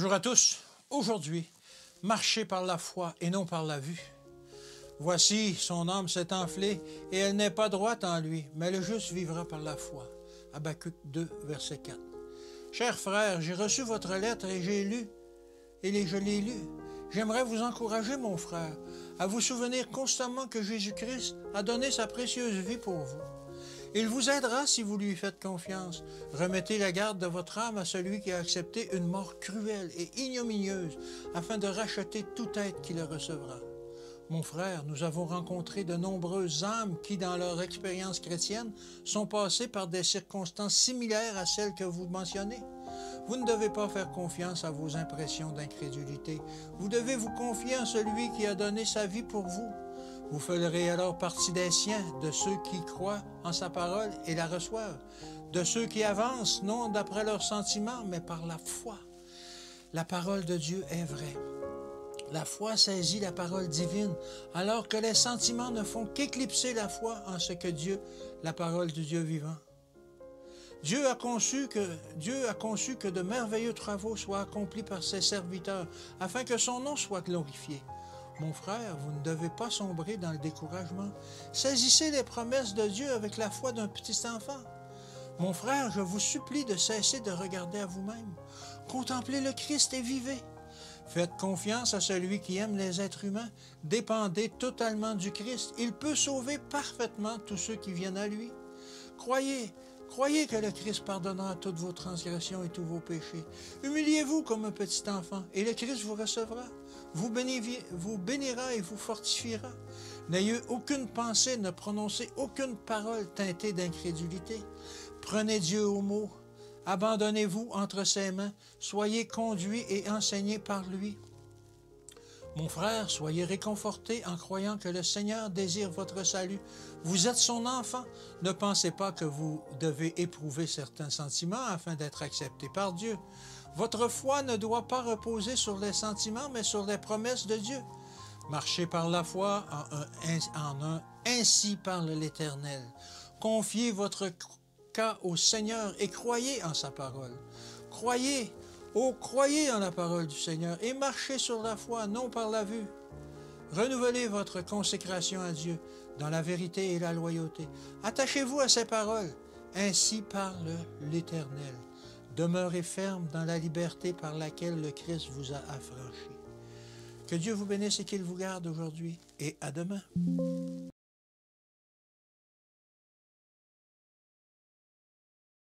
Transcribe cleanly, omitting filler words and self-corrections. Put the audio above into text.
Bonjour à tous. Aujourd'hui, marchez par la foi et non par la vue. Voici, son âme s'est enflée et elle n'est pas droite en lui, mais le juste vivra par la foi. Habacuc 2, verset 4. Chers frères, j'ai reçu votre lettre et je l'ai lue. J'aimerais vous encourager, mon frère, à vous souvenir constamment que Jésus-Christ a donné sa précieuse vie pour vous. Il vous aidera si vous lui faites confiance. Remettez la garde de votre âme à celui qui a accepté une mort cruelle et ignominieuse afin de racheter tout être qui le recevra. Mon frère, nous avons rencontré de nombreuses âmes qui, dans leur expérience chrétienne, sont passées par des circonstances similaires à celles que vous mentionnez. Vous ne devez pas faire confiance à vos impressions d'incrédulité. Vous devez vous confier en celui qui a donné sa vie pour vous. Vous ferez alors partie des siens, de ceux qui croient en sa parole et la reçoivent, de ceux qui avancent, non d'après leurs sentiments, mais par la foi. La parole de Dieu est vraie. La foi saisit la parole divine, alors que les sentiments ne font qu'éclipser la foi en ce que Dieu, la parole du Dieu vivant. Dieu a conçu que de merveilleux travaux soient accomplis par ses serviteurs, afin que son nom soit glorifié. Mon frère, vous ne devez pas sombrer dans le découragement. Saisissez les promesses de Dieu avec la foi d'un petit enfant. Mon frère, je vous supplie de cesser de regarder à vous-même. Contemplez le Christ et vivez. Faites confiance à celui qui aime les êtres humains. Dépendez totalement du Christ. Il peut sauver parfaitement tous ceux qui viennent à lui. Croyez que le Christ pardonnera toutes vos transgressions et tous vos péchés. Humiliez-vous comme un petit enfant, et le Christ vous recevra. Vous bénira et vous fortifiera. N'ayez aucune pensée, ne prononcez aucune parole teintée d'incrédulité. Prenez Dieu au mot. Abandonnez-vous entre ses mains. Soyez conduits et enseignés par lui. Mon frère, soyez réconfortés en croyant que le Seigneur désire votre salut. Vous êtes son enfant. Ne pensez pas que vous devez éprouver certains sentiments afin d'être accepté par Dieu. Votre foi ne doit pas reposer sur les sentiments, mais sur les promesses de Dieu. Marchez par la foi ainsi parle l'Éternel. Confiez votre cas au Seigneur et croyez en sa parole. Croyez en la parole du Seigneur et marchez sur la foi, non par la vue. Renouvelez votre consécration à Dieu dans la vérité et la loyauté. Attachez-vous à ses paroles. Ainsi parle l'Éternel. Demeurez ferme dans la liberté par laquelle le Christ vous a affranchi. Que Dieu vous bénisse et qu'il vous garde aujourd'hui et à demain.